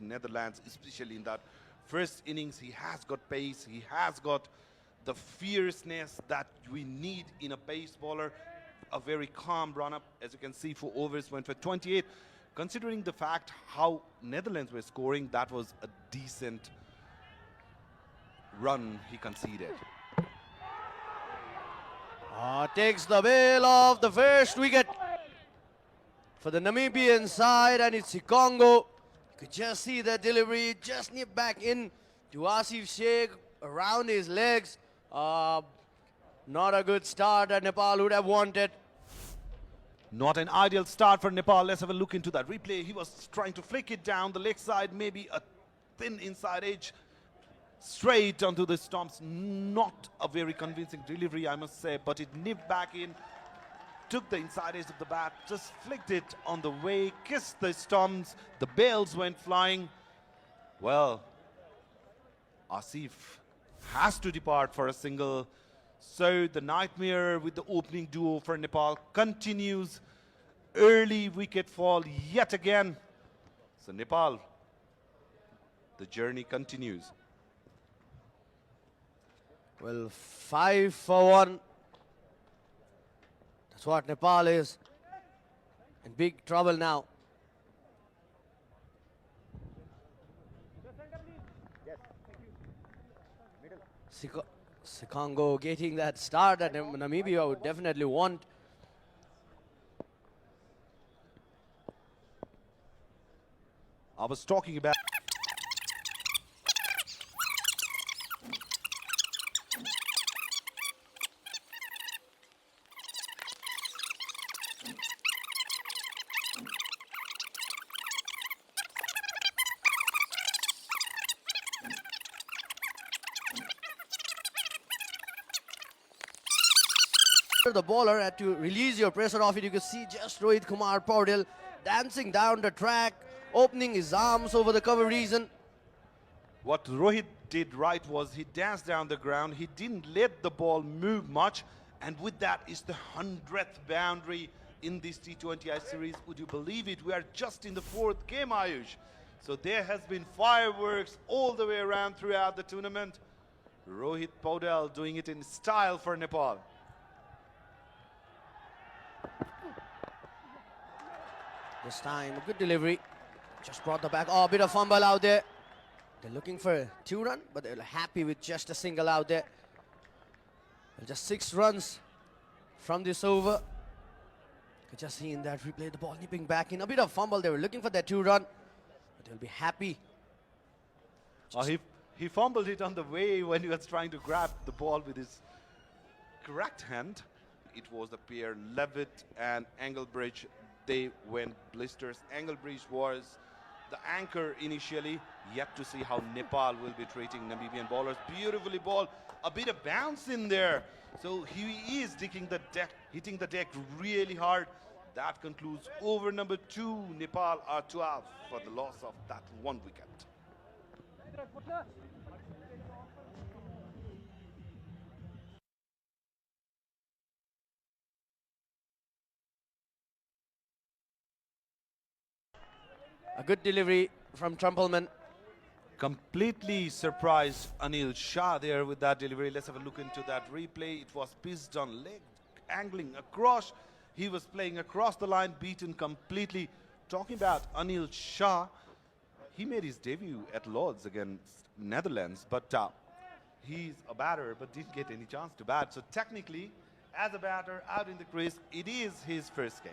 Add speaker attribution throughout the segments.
Speaker 1: Netherlands, especially in that first innings. He has got pace, he has got the fierceness that we need in a pace bowler. A very calm run-up, as you can see, 4 overs went for 28. Considering the fact how Netherlands were scoring, that was a decent run he conceded.
Speaker 2: Takes the bail of the first wicket for the Namibian side, and it's Congo. You could just see the delivery, just nip back in to Asif Sheikh around his legs. Not a good start that Nepal would have wanted.
Speaker 1: Not an ideal start for Nepal. Let's have a look into that replay. He was trying to flick it down the leg side, maybe a thin inside edge, straight onto the stumps. Not a very convincing delivery, I must say, but it nipped back in, took the inside edge of the bat, just flicked it on the way, kissed the stumps, the bails went flying. Well, Asif has to depart for a single. So the nightmare with the opening duo for Nepal continues. Early wicket fall yet again. So Nepal, the journey continues.
Speaker 2: Well, 5 for 1. That's what Nepal is. In big trouble now. Congo getting that start that Namibia would definitely want.
Speaker 1: I was talking about
Speaker 2: the bowler had to release your pressure off it. You can see just Rohit Kumar Paudel dancing down the track, opening his arms over the cover region.
Speaker 1: what Rohit did right was he danced down the ground. He didn't let the ball move much. And with that is the 100th boundary in this T20I series. Would you believe it? We are just in the 4th game, Ayush. So there has been fireworks all the way around throughout the tournament. Rohit Paudel doing it in style for Nepal.
Speaker 2: This time, a good delivery. Just brought the back. Oh, a bit of fumble out there. They're looking for a 2-run, but they're happy with just a single out there. Well, just 6 runs from this over. Could just see in that replay the ball nipping back in. A bit of fumble. They were looking for that 2-run, but they'll be happy.
Speaker 1: He fumbled it on the way when he was trying to grab the ball with his correct hand. It was the pair Levitt and Engelbridge. They went blisters. Engelbridge was the anchor initially. Yet to see how Nepal will be treating Namibian bowlers. Beautifully bowled. A bit of bounce in there. So he is hitting the deck really hard. That concludes over number 2. Nepal are 12 for the loss of that 1 wicket.
Speaker 2: A good delivery from Trumpelman.
Speaker 1: Completely surprised Anil Shah there with that delivery. Let's have a look into that replay. It was pitched on leg, angling across. He was playing across the line, beaten completely. Talking about Anil Shah, he made his debut at Lord's against Netherlands, but he's a batter but didn't get any chance to bat. So technically, as a batter out in the crease, it is his first game.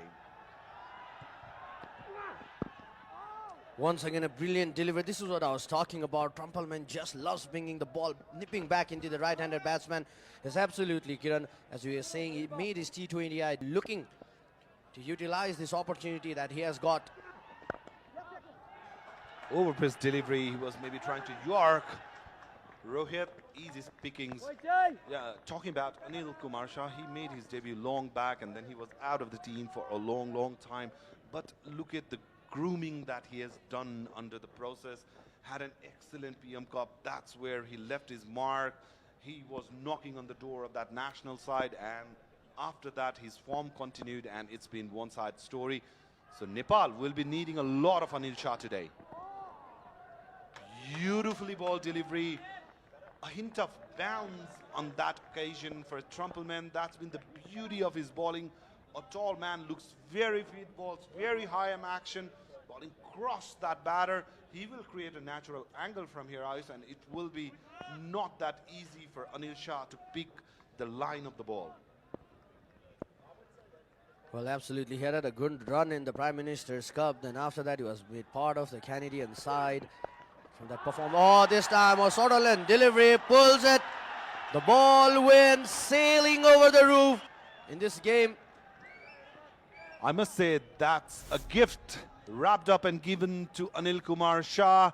Speaker 2: Once again, a brilliant delivery. This is what I was talking about. Trumpelman just loves bringing the ball, nipping back into the right-handed batsman. It's absolutely, Kiran, as we were saying, he made his T20I looking to utilize this opportunity that he has got.
Speaker 1: Overpressed delivery. He was maybe trying to York. Rohit, easy pickings. Yeah, talking about Anil Kumar Shah, he made his debut long back and then he was out of the team for a long time. But look at the grooming that he has done under the process. Had an excellent PM Cup. That's where he left his mark. He was knocking on the door of that national side, and after that his form continued, and it's been one-side story. So Nepal will be needing a lot of Anil Shah today. lovely ball delivery. A hint of bounce on that occasion for Trumpelman. That's been the beauty of his bowling. A tall man, looks very fit, balls very high in action, bowling across that batter. He will create a natural angle from here, Ayush, and it will be not that easy for Anil Shah to pick the line of the ball.
Speaker 2: Well, absolutely. He had a good run in the Prime Minister's Cup. Then after that, he was made part of the Canadian side. From that performance, oh, this time O'Sullivan delivery pulls it. The ball went sailing over the roof in this game.
Speaker 1: I must say that's a gift wrapped up and given to Anil Kumar Shah.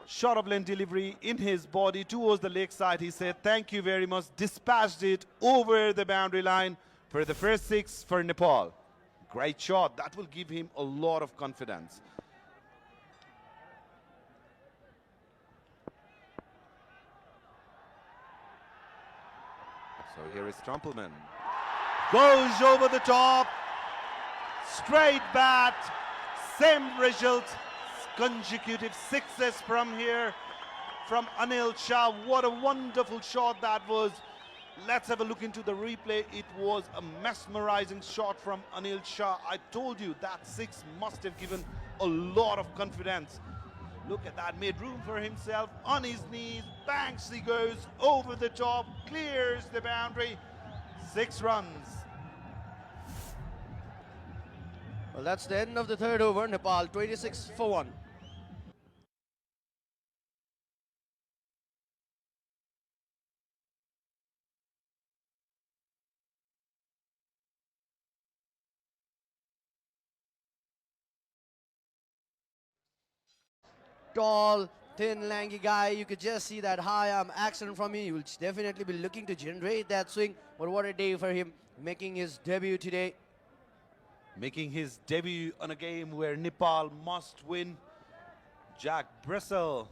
Speaker 1: Shot of length delivery in his body towards the leg side. He said, thank you very much. Dispatched it over the boundary line for the first 6 for Nepal. Great shot. That will give him a lot of confidence. So here is Trumpelman. Goes over the top. Straight bat. Same result. Consecutive 6s from here from Anil Shah. What a wonderful shot that was. Let's have a look into the replay. It was a mesmerizing shot from Anil Shah. I told you that 6 must have given a lot of confidence. Look at that, made room for himself on his knees. Banks he goes over the top, clears the boundary. 6 runs.
Speaker 2: Well, that's the end of the third over. Nepal 26 for 1. Tall, thin, lanky guy. You could just see that high arm action from him. He will definitely be looking to generate that swing. But what a day for him, making his debut today.
Speaker 1: Making his debut on a game where Nepal must win. Jack Bressel,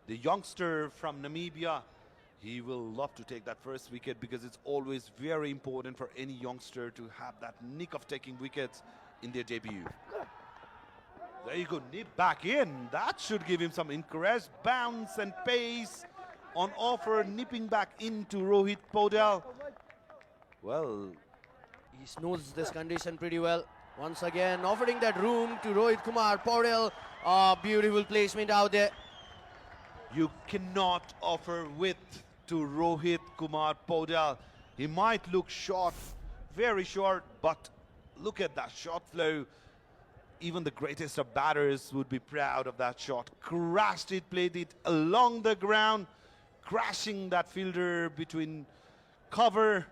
Speaker 1: the youngster from Namibia, he will love to take that first wicket because it's always very important for any youngster to have that nick of taking wickets in their debut. There you go, nip back in. That should give him some encourage. Bounce and pace on offer, nipping back into Rohit Podal. Well,
Speaker 2: he knows this condition pretty well. Once again, offering that room to Rohit Kumar Podal. Beautiful placement out there.
Speaker 1: You cannot offer width to Rohit Kumar Podal. He might look short, very short, but look at that shot flow. Even the greatest of batters would be proud of that shot. Crashed it, played it along the ground, crashing that fielder between cover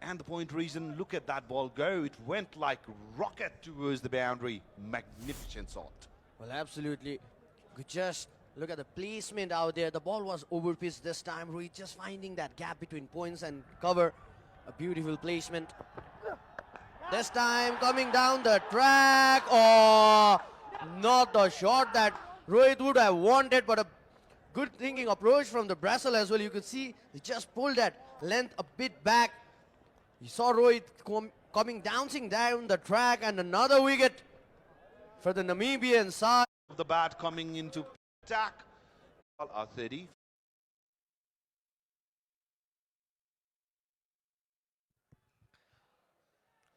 Speaker 1: and the point region. Look at that ball go. It went like rocket towards the boundary. Magnificent shot.
Speaker 2: Well, absolutely. Could just look at the placement out there. The ball was overpitched this time. Rohit just finding that gap between points and cover. A beautiful placement. This time coming down the track. Oh, not the shot that Rohit would have wanted, but a good thinking approach from the Bressel as well. You could see he just pulled that length a bit back. You saw Rohit coming, bouncing down the track, and another wicket for the Namibian side.
Speaker 1: The bat coming into attack. Are 30.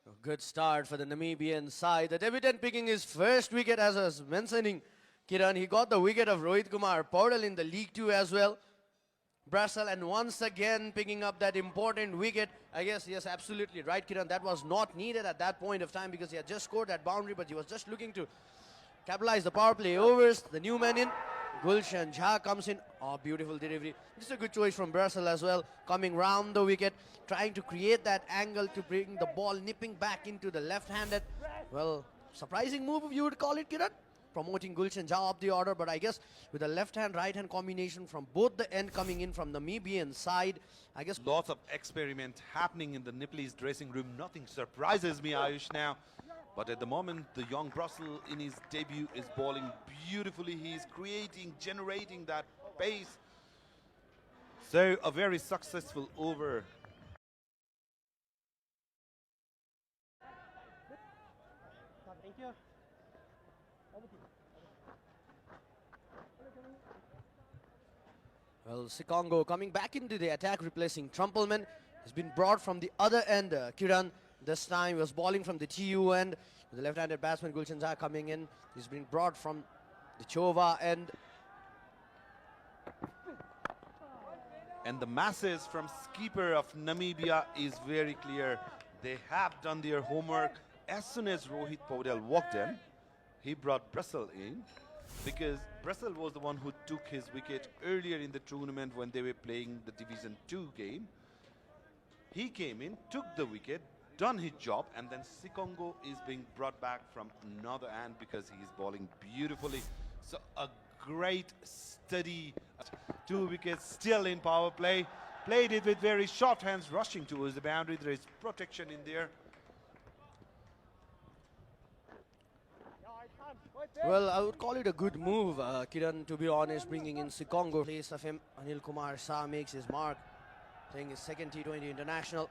Speaker 2: A good start for the Namibian side. The debutant picking his first wicket, as I was mentioning, Kiran. He got the wicket of Rohit Kumar Podal in the League 2 as well. Bressel, and once again picking up that important wicket. I guess, yes, absolutely right, Kiran. That was not needed at that point of time because he had just scored that boundary, but he was just looking to capitalize the power play overs. The new man in, Gulshan Jha comes in. Oh, beautiful delivery. This is a good choice from Bressel as well. Coming round the wicket, trying to create that angle to bring the ball nipping back into the left-handed. Well, surprising move, you would call it, Kiran. Promoting Gulshan Jha up the order, but I guess with a left-hand, right-hand combination from both the end coming in from the Namibian side, I guess
Speaker 1: lots of experiment happening in the Nepalese dressing room. Nothing surprises me, Ayush, now. But at the moment, the young Bressel in his debut is bowling beautifully. He's creating, generating that pace. So a very successful over.
Speaker 3: Thank you.
Speaker 2: Well, Sikongo coming back into the attack, replacing Trumpelman. Has been brought from the other end. Kiran this time was bowling from the TU end. The left-handed batsman Gulshan Jha coming in. He's been brought from the Chova end.
Speaker 1: And the message from skipper of Namibia is very clear. They have done their homework. As soon as Rohit Paudel walked in, he brought Brussels in because Brussels was the one who took his wicket earlier in the tournament when they were playing the Division 2 game. He came in, took the wicket, done his job, and then Sikongo is being brought back from another end because he is bowling beautifully. So a great steady 2 wickets still in power play. Played it with very soft hands, rushing towards the boundary. There is protection in there.
Speaker 2: Well, I would call it a good move, Kiran, to be honest, bringing in Sikongo. Place of him, Anil Kumar Shah makes his mark, playing his second T20 international.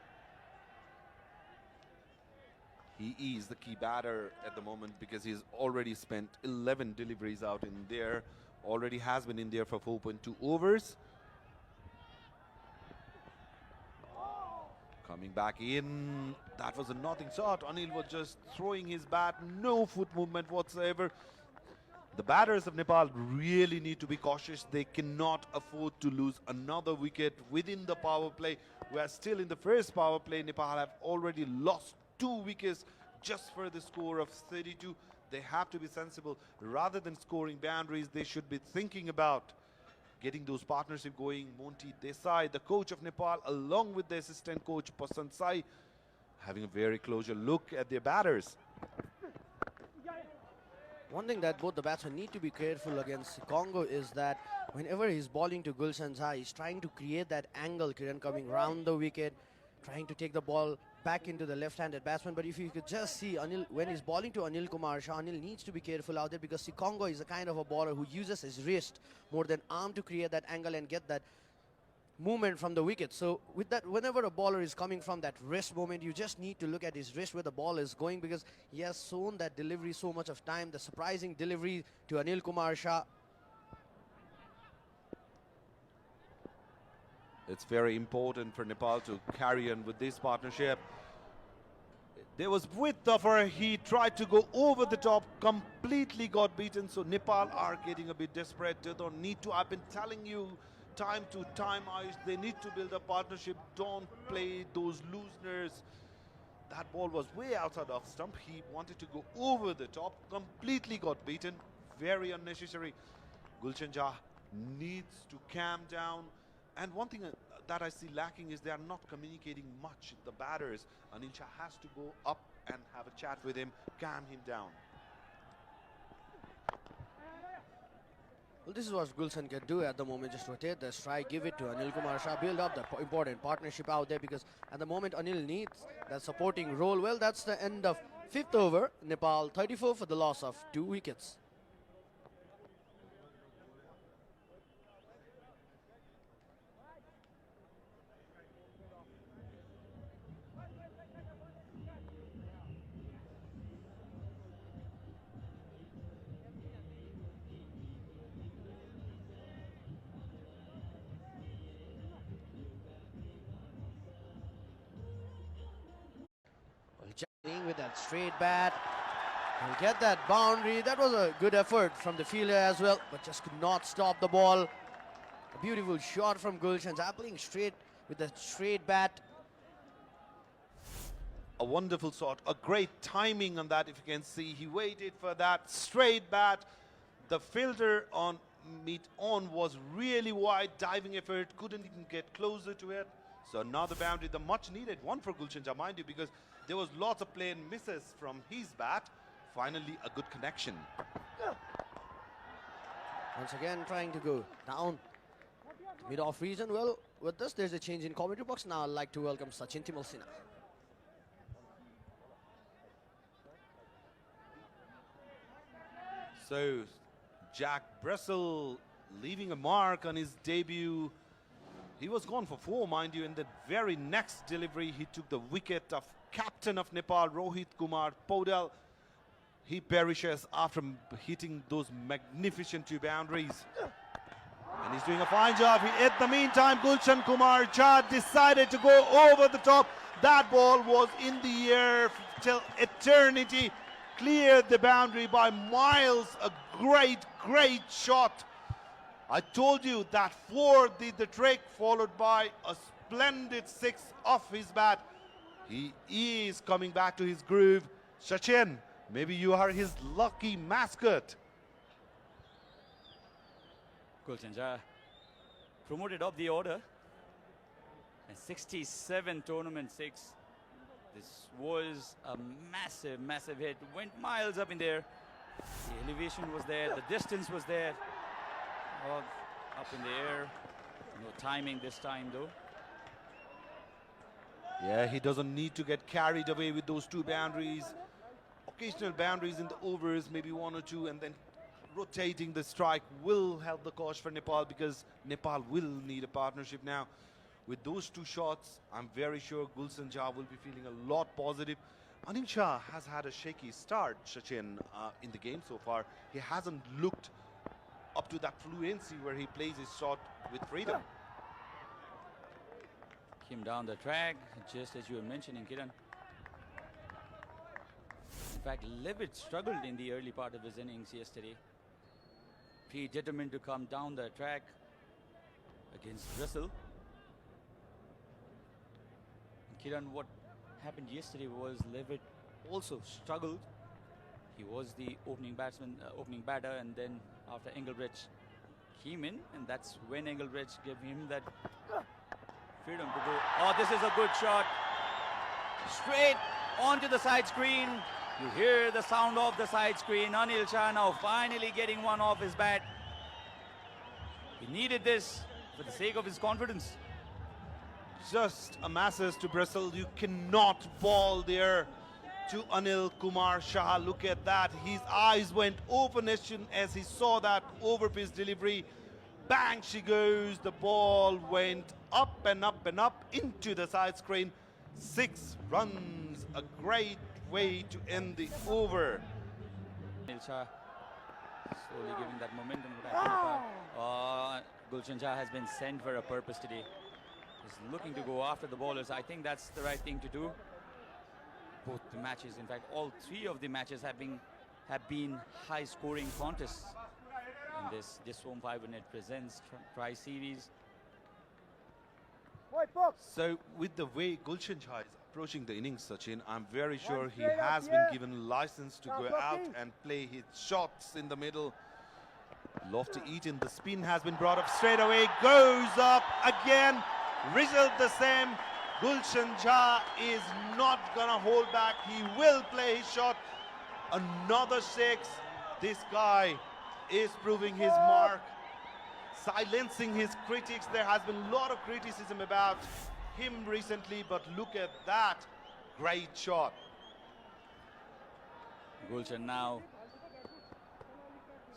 Speaker 1: He is the key batter at the moment because he's already spent 11 deliveries out in there. Already has been in there for 4.2 overs. Coming back in, that was a nothing shot. Anil was just throwing his bat, no foot movement whatsoever. The batters of Nepal really need to be cautious. They cannot afford to lose another wicket within the power play. We are still in the first power play. Nepal have already lost 2 wickets just for the score of 32. They have to be sensible. Rather than scoring boundaries, they should be thinking about getting those partnership going. Monty Desai, the coach of Nepal, along with the assistant coach Pasant Sai, having a very closer look at their batters.
Speaker 2: One thing that both the batsmen need to be careful against Sikongo is that whenever he's bowling to Gulshan Jha, he's trying to create that angle, Kiran, coming round the wicket, trying to take the ball back into the left-handed batsman. But if you could just see Anil, when he's bowling to Anil Kumar Shah, Anil needs to be careful out there because Sikongo is the kind of a bowler who uses his wrist more than arm to create that angle and get that movement from the wicket. So with that, whenever a bowler is coming from that wrist movement, you just need to look at his wrist where the ball is going because he has shown that delivery so much of time. The surprising delivery to Anil Kumar Shah.
Speaker 1: It's very important for Nepal to carry on with this partnership. There was width of her. He tried to go over the top, completely got beaten. So Nepal are getting a bit desperate. They don't need to. I've been telling you time to time, they need to build a partnership. Don't play those looseners. That ball was way outside of stump. He wanted to go over the top, completely got beaten. Very unnecessary. Gulshan Jha needs to calm down. And one thing that I see lacking is they are not communicating much. The batters, Anil Shah has to go up and have a chat with him, calm him down.
Speaker 2: Well, this is what Gulshan can do at the moment. Just rotate the strike, give it to Anil Kumar Shah, build up the important partnership out there because at the moment Anil needs that supporting role. Well, that's the end of 5th over. Nepal 34 for the loss of 2 wickets. Playing with that straight bat, he'll get that boundary. That was a good effort from the fielder as well, but just could not stop the ball. A beautiful shot from Gulshan Jha, playing straight with the straight bat.
Speaker 1: A wonderful shot, a great timing on that. If you can see, he waited for that straight bat. The fielder on mid-on was really wide, diving effort, couldn't even get closer to it. So another boundary, the much needed one for Gulshan Jha, mind you, because there was lots of play and misses from his bat. Finally, a good connection.
Speaker 2: Once again, trying to go down mid-off region. Well, with this, there's a change in commentary box. Now I'd like to welcome Sachin Timolsina.
Speaker 1: So, Jack Brussels leaving a mark on his debut. He was gone for 4, mind you. In the very next delivery, he took the wicket of captain of Nepal, Rohit Kumar Paudel. He perishes after hitting those magnificent 2 boundaries. And he's doing a fine job. In the meantime, Gulshan Kumar Jha decided to go over the top. That ball was in the air till eternity. Cleared the boundary by miles. A great, great shot. I told you that 4 did the trick, followed by a splendid 6 off his bat. He is coming back to his groove. Sachin, maybe you are his lucky mascot.
Speaker 4: Gulshan Jha promoted up the order. And 67 tournament 6. This was a massive, massive hit. Went miles up in there. The elevation was there. The distance was there. Oh, up in the air. No timing this time though.
Speaker 1: Yeah, he doesn't need to get carried away with those 2 boundaries. Occasional boundaries in the overs, maybe 1 or 2, and then rotating the strike will help the cause for Nepal, because Nepal will need a partnership now. With those 2 shots, I'm very sure Gulshan Jha will be feeling a lot positive. Anil Shah has had a shaky start, Sachin, in the game so far. He hasn't looked up to that fluency where he plays his shot with freedom.
Speaker 4: Came down the track, just as you were mentioning, Kiran. In fact, Levitt struggled in the early part of his innings yesterday. Predetermined to come down the track against Bristol. Kiran, what happened yesterday was Levitt also struggled. He was the opening batsman, opening batter, and then after Engelbrecht came in, and that's when Engelbrecht gave him that freedom to go. Oh, this is a good shot. Straight onto the side screen. You hear the sound of the side screen. Anil Shah now finally getting one off his bat. He needed this for the sake of his confidence.
Speaker 1: Just a message to Bristol, you cannot ball there to Anil Kumar Shah. Look at that, his eyes went open as he saw that over-pitch delivery. Bang, she goes, the ball went up and up and up into the side screen. 6 runs, a great way to end the over.
Speaker 4: Anil Shah slowly giving that momentum. Gulshan Jha has been sent for a purpose today. He's looking to go after the bowlers. I think that's the right thing to do. Both the matches, in fact, all 3 of the matches have been high-scoring contests. In this Home 500 presents Tri-Series.
Speaker 1: So with the way Gulshan Jha is approaching the innings, Sachin, I'm very sure he has been given license to go out and play his shots in the middle. Lofty Eaton, the spin has been brought up straight away, goes up again. Result the same. Gulshan Jha is not gonna hold back. He will play his shot. Another 6. This guy is proving his mark, silencing his critics. There has been a lot of criticism about him recently, but look at that great shot.
Speaker 4: Gulshan now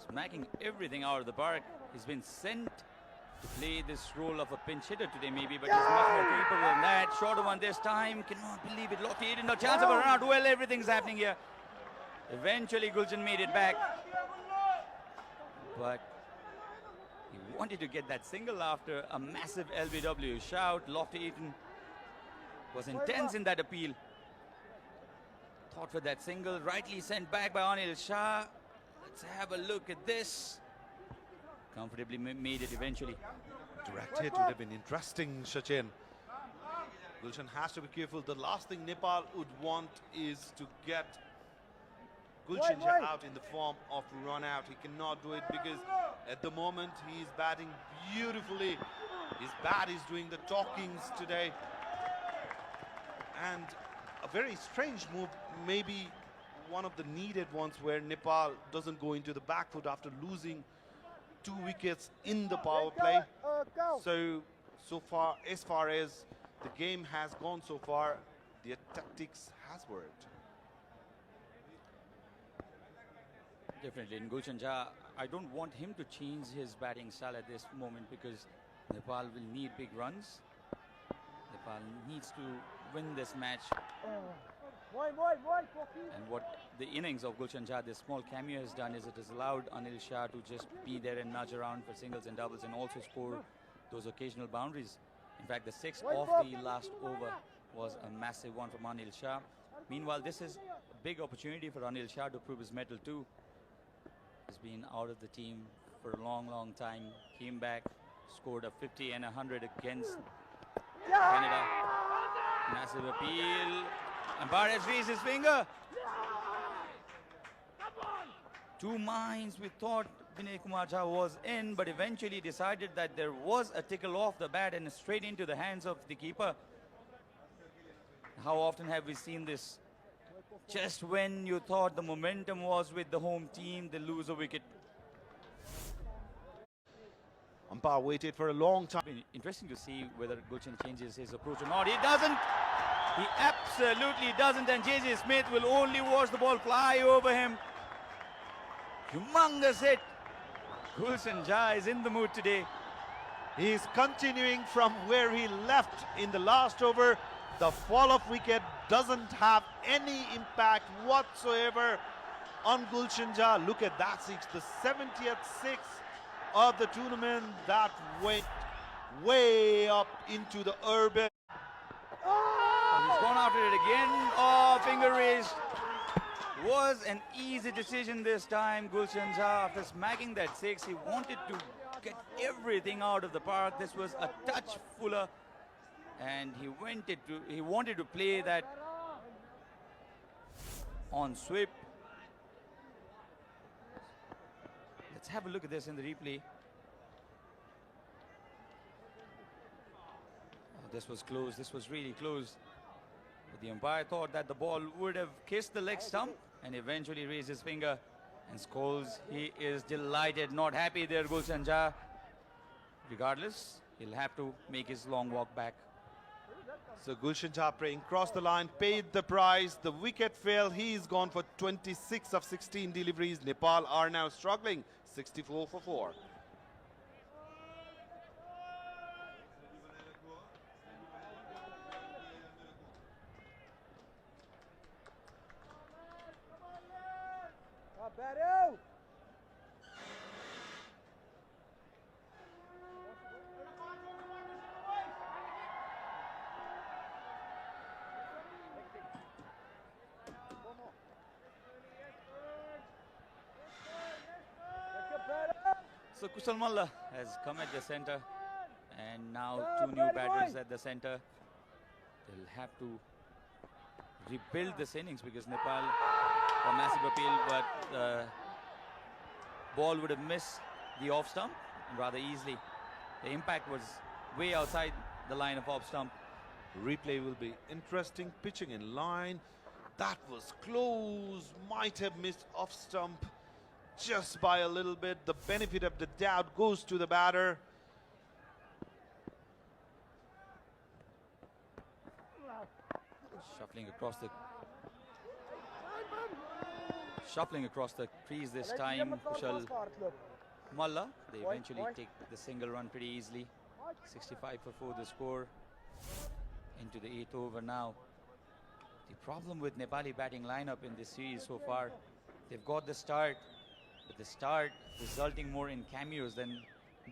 Speaker 4: smacking everything out of the park. He's been sent to play this role of a pinch hitter today maybe, but he's much more capable than that. Shorter one this time, cannot believe it. Lofty Eaton, no chance of a run out. Well, everything's happening here. Eventually Gulshan made it back, but he wanted to get that single after a massive LBW shout. Lofty Eaton was intense in that appeal. Thought for that single, rightly sent back by Anil Shah. Let's have a look at this. Comfortably made it eventually.
Speaker 1: Direct hit would have been interesting, Sachin. Gulshan has to be careful. The last thing Nepal would want is to get Gulshan Jha out in the form of run out. He cannot do it because at the moment he is batting beautifully. His bat is doing the talkings today. And a very strange move, maybe one of the needed ones where Nepal doesn't go into the back foot after losing 2 wickets in the power play. So far as the game has gone so far, the tactics has worked.
Speaker 4: Definitely in Gulshan Jha, I don't want him to change his batting style at this moment because Nepal will need big runs. Nepal needs to win this match. And what the innings of Gulshan Shah, this small cameo, has done is it has allowed Anil Shah to just be there and nudge around for singles and doubles and also score those occasional boundaries. In fact, the six of the last over was a massive one from Anil Shah. Meanwhile, this is a big opportunity for Anil Shah to prove his mettle too. He's been out of the team for a long, long time. Came back, scored a 50 and 100 against Canada. Massive appeal. Umpire has raised his finger. Two minds. We thought Vinay Kumar Jha was in, but eventually decided that there was a tickle off the bat and straight into the hands of the keeper. How often have we seen this? Just when you thought the momentum was with the home team, they lose a wicket.
Speaker 1: Umpire waited for a long time.
Speaker 4: Been interesting to see whether Gulshan changes his approach or not. He doesn't. He absolutely doesn't, and J.J. Smith will only watch the ball fly over him. Humongous hit. Gulshan Jha is in the mood today.
Speaker 1: He is continuing from where he left in the last over. The fall-off wicket doesn't have any impact whatsoever on Gulshan Jha. Look at that six, the 70th six of the tournament that went way up into the orbit.
Speaker 4: He's gone after it again. Oh, finger raised. Was an easy decision this time. Gulshan Jha, after smacking that six, he wanted to get everything out of the park. This was a touch fuller, and he wanted to play that on sweep. Let's have a look at this in the replay. Oh, this was close. This was really close. But the umpire thought that the ball would have kissed the leg stump and eventually raised his finger and scolds. He is delighted, not happy there, Gulshan Jha. Regardless, he'll have to make his long walk back.
Speaker 1: So Gulshan Jha praying crossed the line, paid the price. The wicket fell. He's gone for 26 of 16 deliveries. Nepal are now struggling, 64 for 4.
Speaker 4: So Kushal Malla has come at the center, and now two new batters at the center. They'll have to rebuild this innings because Nepal, a massive appeal, but the ball would have missed the off stump rather easily. The impact was way outside the line of off stump.
Speaker 1: Replay will be interesting. Pitching in line. That was close. Might have missed off stump just by a little bit. The benefit of the doubt goes to the batter.
Speaker 4: Shuffling across the crease this time, Kushal Malla. They eventually take the single run pretty easily. 65 for 4 the score. Into the 8th over now. The problem with Nepali batting lineup in this series so far, they've got the start, but the start resulting more in cameos than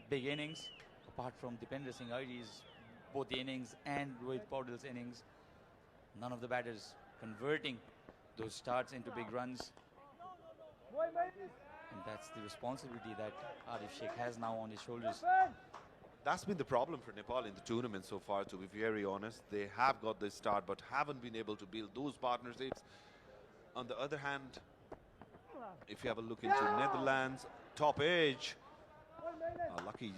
Speaker 4: big innings. Apart from Dipendra Singh Airi's both the innings and Rohit Paudil's innings, none of the batters converting those starts into big runs. And that's the responsibility that Arif Sheikh has now on his shoulders.
Speaker 1: That's been the problem for Nepal in the tournament so far, to be very honest. They have got this start but haven't been able to build those partnerships. On the other hand, if you have a look into Netherlands, top edge, lucky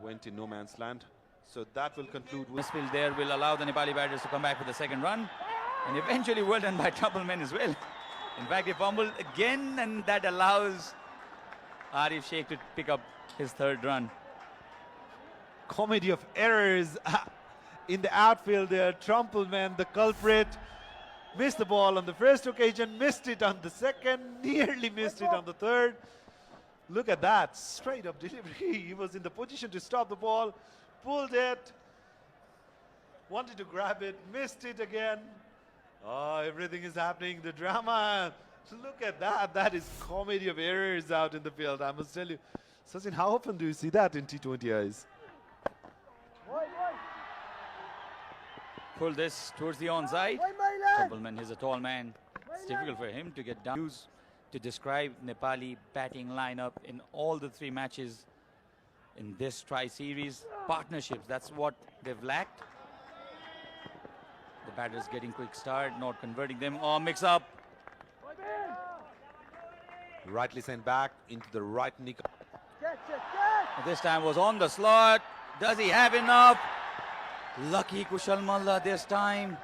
Speaker 1: went in no man's land. So that will conclude with
Speaker 4: Misfield there will allow the Nepali batters to come back for the second run, and eventually well done by Troubleman as well. In fact, he fumbled again, and that allows Arif Sheikh to pick up his third run.
Speaker 1: comedy of errors in the outfield there. Troubleman, the culprit, missed the ball on the first occasion, missed it on the second, nearly missed it on the third. Look at that, straight up delivery. He was in the position to stop the ball, pulled it, Wanted to grab it, missed it again. Oh, everything is happening. The drama. Look at that. That is comedy of errors out in the field. I must tell you. Sachin, how often do you see that in T20 eyes?
Speaker 4: Pull this towards the onside. Templeman is a tall man. It's difficult for him to get down. To describe Nepali batting lineup in all the 3 matches in this tri-series. Partnerships, that's what they've lacked. The batters getting quick start, not converting them. Oh, mix up.
Speaker 1: Rightly sent back into the right nick.
Speaker 4: This time was on the slot. Does he have enough? Lucky Kushal Malla this time.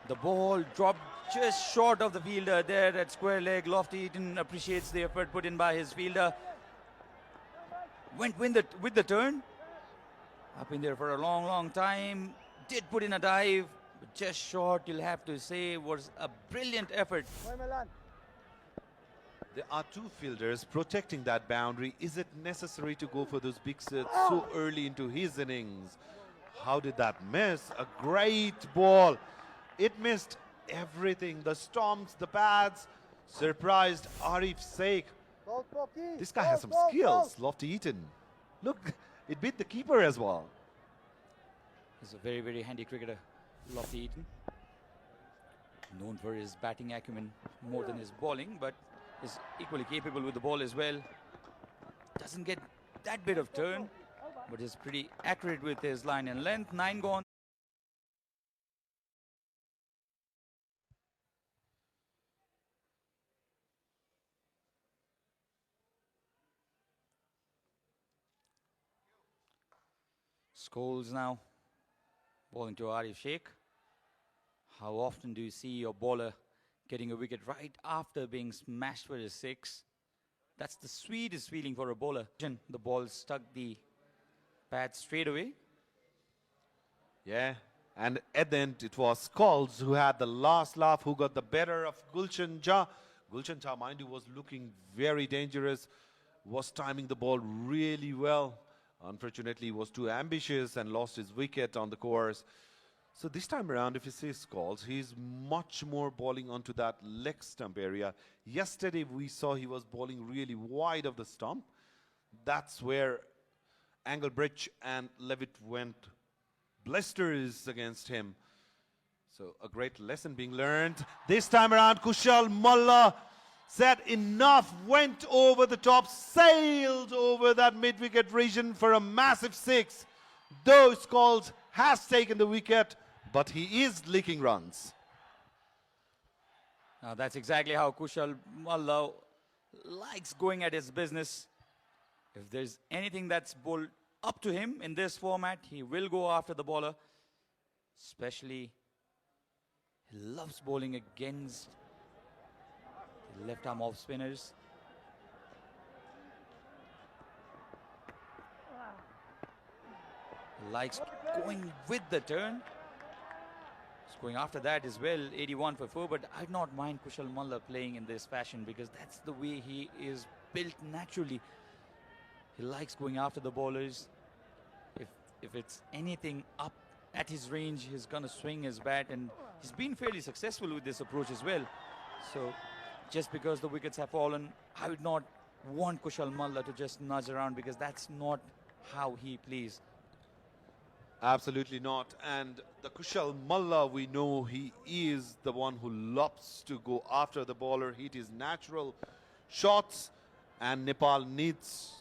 Speaker 4: The ball dropped just short of the fielder there at square leg. Lofty Eaton appreciates the effort put in by his fielder. Went with the turn. Up in there for a long time. Did put in a dive, but just short, you'll have to say. Was a brilliant effort.
Speaker 1: There are 2 fielders protecting that boundary. Is it necessary to go for those big sets so early into his innings? How did that miss? A great ball. It missed everything. The stomps, the pads. Surprised Arif Sheikh. This guy has some skills. Lofty Eaton. Look, it beat the keeper as well.
Speaker 4: He's a very handy cricketer, Lofty Eaton. Known for his batting acumen more than his bowling, but is equally capable with the ball as well. Doesn't get that bit of turn, but is pretty accurate with his line and length. 9 gone. Scholes now bowling to Arif Sheikh. How often do you see your bowler getting a wicket right after being smashed for a 6? That's the sweetest feeling for a bowler. The ball struck the pad straight away.
Speaker 1: Yeah, and at the end it was Scholes who had the last laugh, who got the better of Gulshan Jha. Gulshan Jha, mind you, was looking very dangerous, was timing the ball really well. Unfortunately, he was too ambitious and lost his wicket on the course. So this time around, if you see Scholes, he's much more bowling onto that leg stump area. Yesterday, we saw he was bowling really wide of the stump. That's where Anglebridge and Levitt went blisters against him. So a great lesson being learned. This time around, Kushal Malla said enough, went over the top, sailed over that mid-wicket region for a massive 6. Though Scholes has taken the wicket, but he is leaking runs.
Speaker 4: Now that's exactly how Kushal Malla likes going at his business. If there's anything that's bowled up to him in this format, he will go after the bowler. Especially, he loves bowling against the left arm off spinners. He likes going with the turn. He's going after that as well, 81 for 4, but I do not mind Kushal Malla playing in this fashion because that's the way he is built naturally. He likes going after the bowlers. If it's anything up at his range, he's going to swing his bat, and he's been fairly successful with this approach as well. So just because the wickets have fallen, I would not want Kushal Malla to just nudge around because that's not how he plays.
Speaker 1: Absolutely not. And the Kushal Malla, we know he is the one who loves to go after the bowler, hit his natural shots, and Nepal needs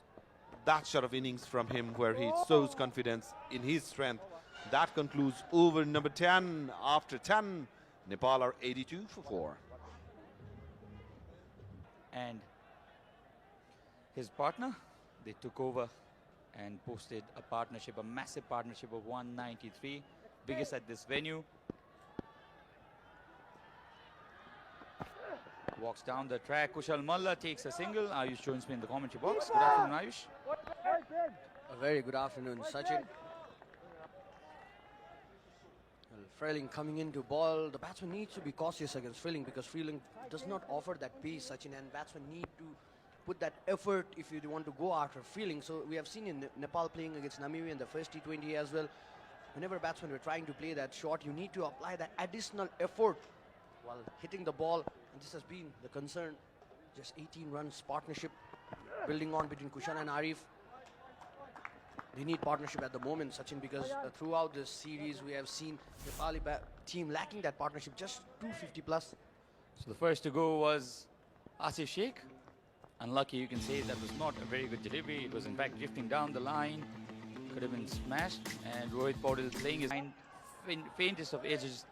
Speaker 1: that sort of innings from him where he shows confidence in his strength. That concludes over number 10. After 10, Nepal are 82 for 4.
Speaker 4: And his partner, they took over and posted a partnership, a massive partnership of 193, biggest at this venue. Walks down the track. Kushal Malla takes a single. Ayush joins me in the commentary box. Good afternoon, Ayush.
Speaker 2: A very good afternoon, Sachin. Well, Freeling coming into ball. The batsman needs to be cautious against Freeling because Freeling does not offer that pace, Sachin, and batsmen need to put that effort if you want to go after Freeling. So we have seen in Nepal playing against Namibia in the first T20 as well. whenever batsmen were trying to play that shot, you need to apply that additional effort while hitting the ball. And this has been the concern. Just 18 runs partnership building on between Kushal and Arif. They need partnership at the moment, Sachin, because throughout this series we have seen Nepali team lacking that partnership, just 250 plus.
Speaker 4: So the first to go was Asif Sheikh. Unlucky, you can say. That was not a very good delivery. It was in fact drifting down the line. Could have been smashed. And Rohit Paudel playing his faintest of edges.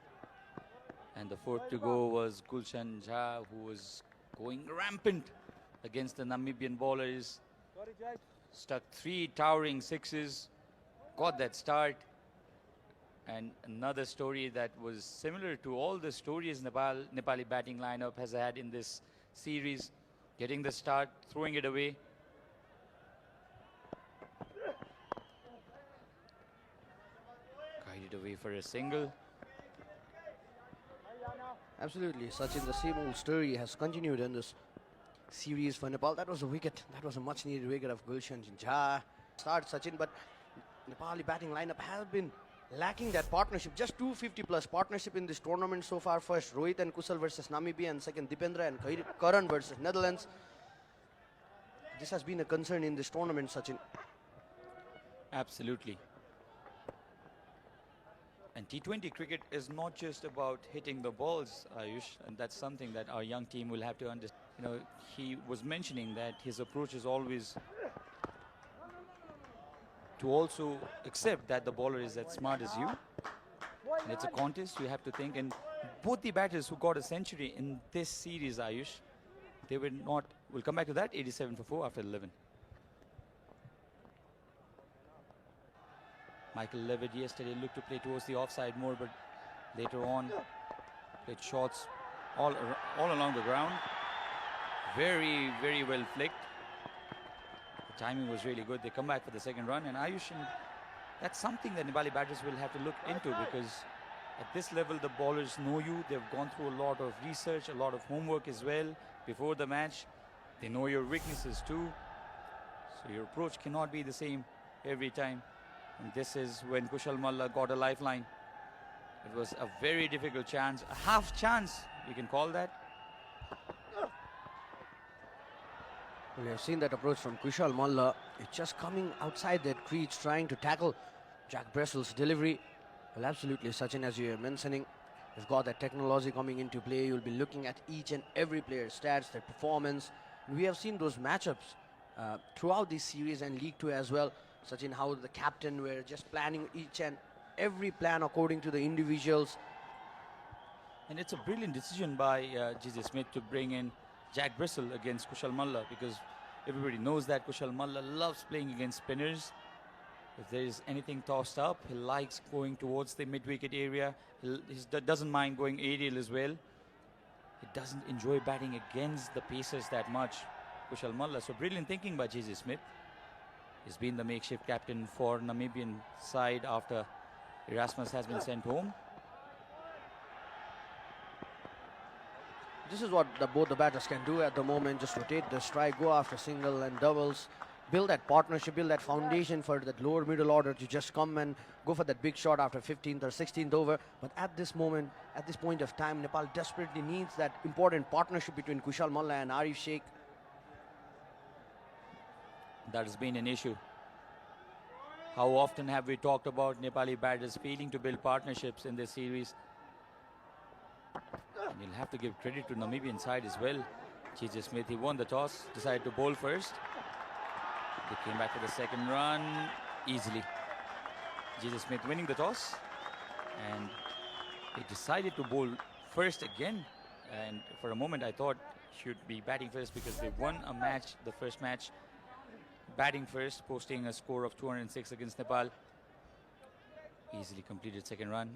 Speaker 4: And the fourth to go was Gulshan Jha, who was going rampant against the Namibian bowlers. Stuck 3 towering sixes. Got that start. And another story that was similar to all the stories Nepali batting lineup has had in this series. Getting the start, throwing it away. Guided away for a single.
Speaker 2: Absolutely, Sachin, the same old story has continued in this series for Nepal. That was a wicket. That was a much needed wicket of Gulshan Jha. Start Sachin, but Nepali batting lineup has been lacking that partnership. Just 250 plus partnership in this tournament so far. First Rohit and Kusal versus Namibia, and second Dipendra and Karan versus Netherlands. This has been a concern in this tournament, Sachin.
Speaker 4: Absolutely. And T20 cricket is not just about hitting the balls, Ayush, and that's something that our young team will have to understand. You know, he was mentioning that his approach is always to also accept that the bowler is as smart as you. And it's a contest, you have to think. And both the batters who got a century in this series, Ayush, they were not, we'll come back to that, 87 for 4 after 11. Michael Levitt yesterday looked to play towards the offside more, but later on played shots all along the ground. Very, very well flicked. The timing was really good. They come back for the second run, and Ayush, and that's something that Nepali batters will have to look into, because at this level the bowlers know you. They've gone through a lot of research, a lot of homework as well before the match. They know your weaknesses too, so your approach cannot be the same every time. And this is when Kushal Malla got a lifeline. It was a very difficult chance, a half chance you can call that.
Speaker 2: We have seen that approach from Kushal Malla. It's just coming outside that crease, trying to tackle Jack Bressel's delivery. Well, absolutely, Sachin, as you were mentioning, you've got that technology coming into play. You'll be looking at each and every player's stats, their performance. And we have seen those matchups throughout this series and League 2 as well. Sachin, how the captain were just planning each and every plan according to the individuals.
Speaker 4: And it's a brilliant decision by J.J. Smith to bring in Jack Brissell against Kushal Malla, because everybody knows that Kushal Malla loves playing against spinners. If there is anything tossed up, he likes going towards the mid-wicket area. He doesn't mind going aerial as well. He doesn't enjoy batting against the pacers that much, Kushal Malla. So brilliant thinking by J.J. Smith. He's been the makeshift captain for Namibian side after Erasmus has been sent home.
Speaker 2: This is what both the batters can do at the moment. Just rotate the strike, go after single and doubles, build that partnership, build that foundation for that lower middle order to just come and go for that big shot after 15th or 16th over. But at this moment, at this point of time, Nepal desperately needs that important partnership between Kushal Malla and Arif Sheikh.
Speaker 4: That has been an issue. How often have we talked about Nepali batters failing to build partnerships in this series? And you'll have to give credit to Namibian side as well. J.J. Smith, he won the toss, decided to bowl first. They came back for the second run easily. J.J. Smith winning the toss, and he decided to bowl first again. And for a moment I thought he should be batting first, because they won a match, the first match, batting first, posting a score of 206 against Nepal. Easily completed second run.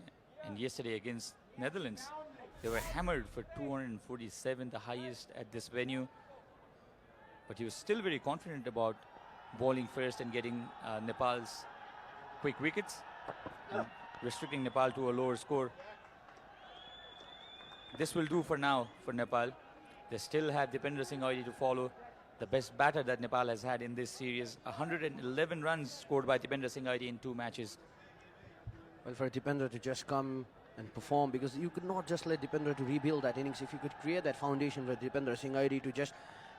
Speaker 4: And yesterday against Netherlands, they were hammered for 247, the highest at this venue. But he was still very confident about bowling first and getting Nepal's quick wickets and restricting Nepal to a lower score. This will do for now for Nepal. They still have Dipendra Singh Aidi to follow, the best batter that Nepal has had in this series. 111 runs scored by Dipendra Singh Aidi in 2 matches.
Speaker 2: Well, for Dipender to just come and perform, because you could not just let Dipender to rebuild that innings. If you could create that foundation for Dipender Singh to just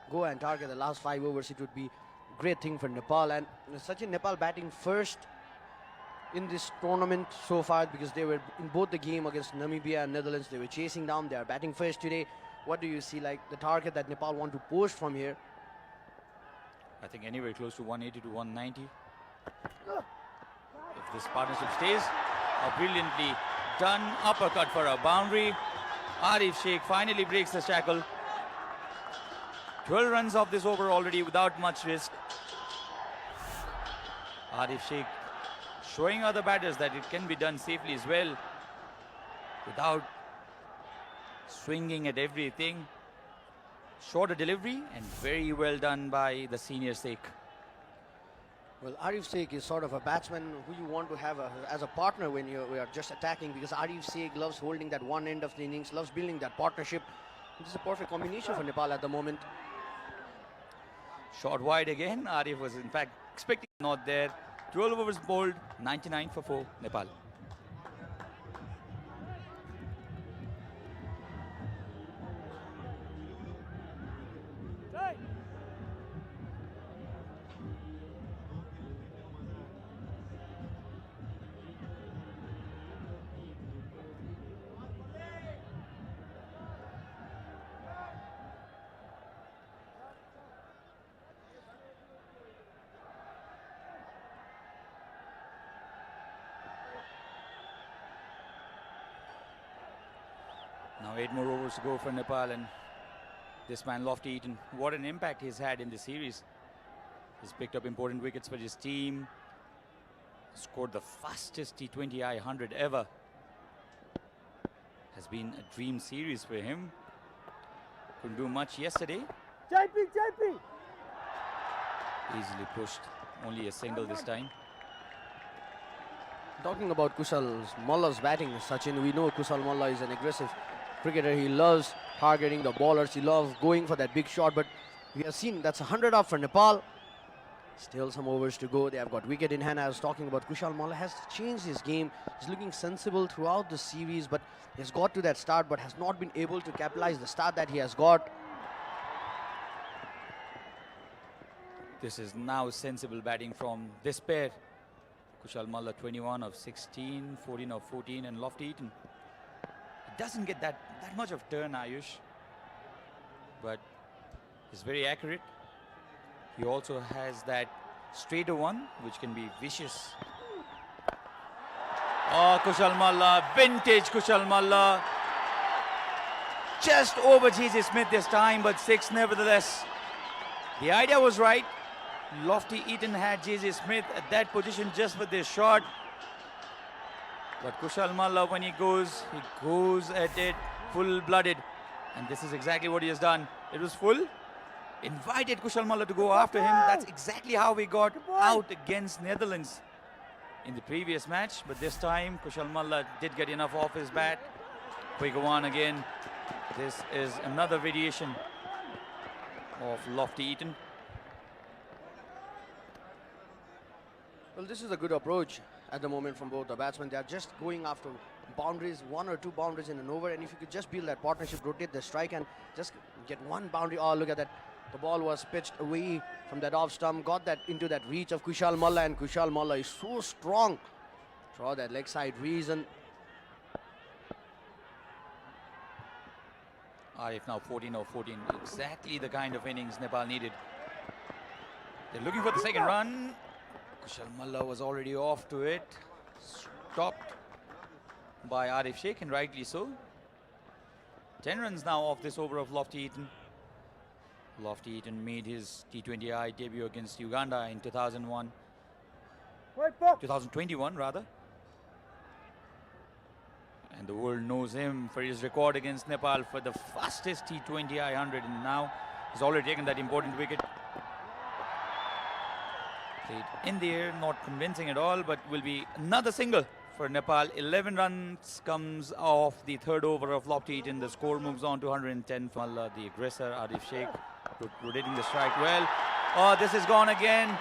Speaker 2: go and target the last 5 overs, it would be a great thing for Nepal. And Sachin, Nepal batting first in this tournament so far, because they were in both the game against Namibia and Netherlands, they were chasing down. They are batting first today. What do you see like the target that Nepal want to post from here?
Speaker 4: I think anywhere close to 180 to 190. If this partnership stays, a brilliantly done uppercut for a boundary. Arif Sheikh finally breaks the shackle. 12 runs off this over already without much risk. Arif Sheikh showing other batters that it can be done safely as well without swinging at everything. Shorter delivery and very well done by the senior Sheikh.
Speaker 2: Well, Arif Sheikh is sort of a batsman who you want to have as a partner when you are just attacking, because Arif Sheikh loves holding that one end of the innings, loves building that partnership. This is a perfect combination for Nepal at the moment.
Speaker 4: Short wide again. Arif was in fact expecting, not there. 12 overs bowled, 99 for 4, Nepal. Now 8 more overs to go for Nepal, and this man Lofty Eaton, what an impact he's had in the series. He's picked up important wickets for his team, scored the fastest T20I 100 ever. Has been a dream series for him. Couldn't do much yesterday.
Speaker 3: JP!
Speaker 4: Easily pushed, only a single this time.
Speaker 2: Talking about Kushal Malla's batting, Sachin, we know Kushal Malla is an aggressive cricketer. He loves targeting the bowlers. He loves going for that big shot. But we have seen that's 100 up for Nepal. Still some overs to go. They have got wicket in hand. I was talking about Kushal Malla has changed his game. He's looking sensible throughout the series, but he's got to that start, but has not been able to capitalize the start that he has got.
Speaker 4: This is now sensible batting from this pair. Kushal Malla 21 of 16, 14 of 14, and Lofty Eaton. It doesn't get that much of turn, Ayush, but he's very accurate. He also has that straighter one, which can be vicious. Oh, Kushal Malla, vintage Kushal Malla. Just over J.J. Smith this time, but 6 nevertheless. The idea was right. Lofty Eaton had J.J. Smith at that position just with this shot. But Kushal Malla, when he goes at it full-blooded. And this is exactly what he has done. It was full. Invited Kushal Malla to go after him. That's exactly how we got out against Netherlands in the previous match. But this time, Kushal Malla did get enough off his bat. Quick one again. This is another variation of Lofty Eaton.
Speaker 2: Well, this is a good approach at the moment from both the batsmen. They are just going after boundaries, 1 or 2 boundaries in an over. And if you could just build that partnership, rotate the strike and just get one boundary. Oh, look at that. The ball was pitched away from that off stump, got that into that reach of Kushal Malla, and Kushal Malla is so strong. Draw that leg side reason.
Speaker 4: Arif now 14 of 14. Exactly the kind of innings Nepal needed. They're looking for the second run. Kushal Malla was already off to it. Stopped by Arif Sheikh, and rightly so. 10 runs now off this over of Lofty Eaton. Lofty Eaton made his T20I debut against Uganda in 2021 rather. And the world knows him for his record against Nepal for the fastest T20I 100, and now he's already taken that important wicket. Played in the air, not convincing at all, but will be another single for Nepal. 11 runs comes off the third over of Lofty Eaton. The score moves on to 110 for the aggressor, Arif Sheikh, rotating the strike well. Oh, this is gone again.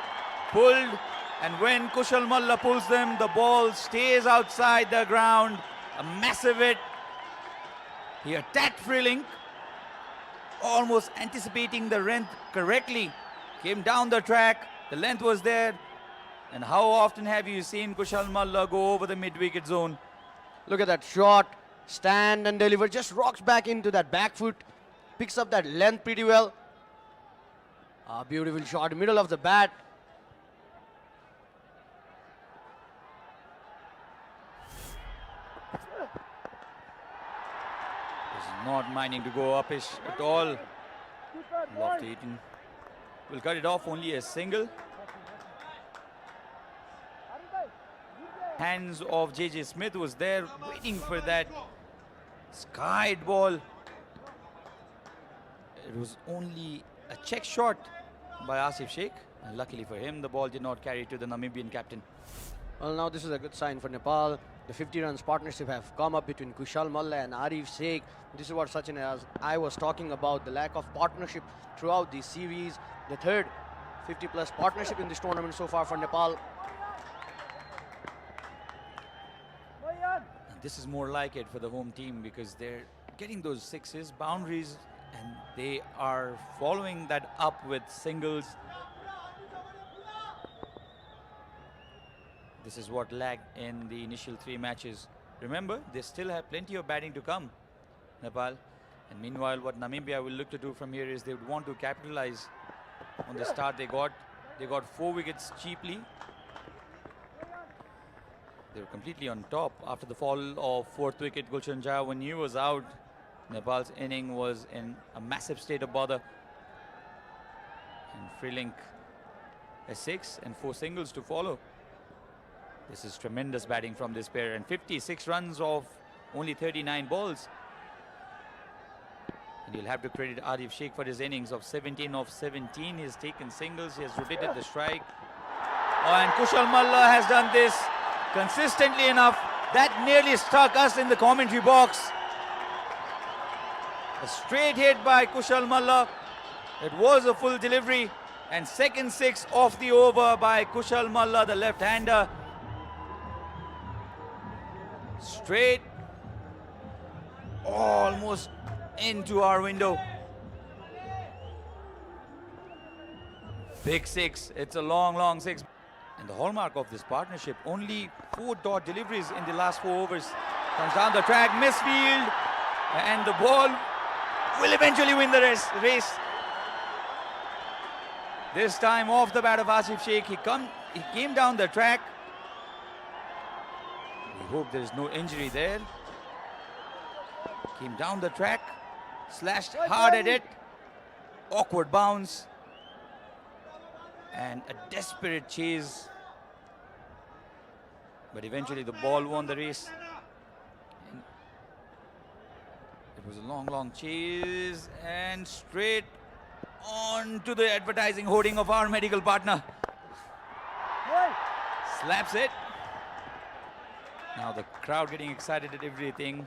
Speaker 4: Pulled And when Kushal Malla pulls them, the ball stays outside the ground. A massive hit. He attacked Freelink, almost anticipating the length correctly. Came down the track, the length was there. And how often have you seen Kushal Malla go over the mid-wicket zone?
Speaker 2: Look at that shot, stand and deliver, just rocks back into that back foot, picks up that length pretty well. A beautiful shot, middle of the bat.
Speaker 4: He's not minding to go uppish at all. Lofty Eaton will cut it off, only a single. Hands of JJ Smith was there waiting for that skied ball. It was only a check shot by Asif Sheikh, and luckily for him the ball did not carry to the Namibian captain.
Speaker 2: Well, now this is a good sign for Nepal. The 50 runs partnership have come up between Kushal Malla and Arif Sheikh. This is what Sachin, as I was talking about, the lack of partnership throughout the series. The third 50 plus partnership in this tournament so far for Nepal.
Speaker 4: And this is more like it for the home team because they're getting those sixes, boundaries, and they are following that up with singles. This is what lagged in the initial 3 matches. Remember, they still have plenty of batting to come, Nepal. And meanwhile, what Namibia will look to do from here is they would want to capitalize on the start they got. They got 4 wickets cheaply. They were completely on top after the fall of 4th wicket. Gulshan Jaya, when he was out, Nepal's inning was in a massive state of bother. And Freelink a 6 and 4 singles to follow. This is tremendous batting from this pair, and 56 runs off only 39 balls. And you'll have to credit Arif Sheikh for his innings of 17 of 17. He has taken singles, he has rotated the strike. Oh, and Kushal Malla has done this consistently enough. That nearly struck us in the commentary box. A straight hit by Kushal Malla. It was a full delivery, and second 6 off the over by Kushal Malla, the left-hander. Straight, almost into our window. Big 6, it's a long 6. And the hallmark of this partnership, only 4 dot deliveries in the last 4 overs. Comes down the track, misfield, and the ball will eventually win the race. This time off the bat of Asif Sheikh, he came down the track. We hope there is no injury there. Came down the track, slashed hard at it, awkward bounce, and a desperate chase. But eventually the ball won the race. And it was a long chase, and straight on to the advertising hoarding of our medical partner. Slaps it. Now the crowd getting excited at everything.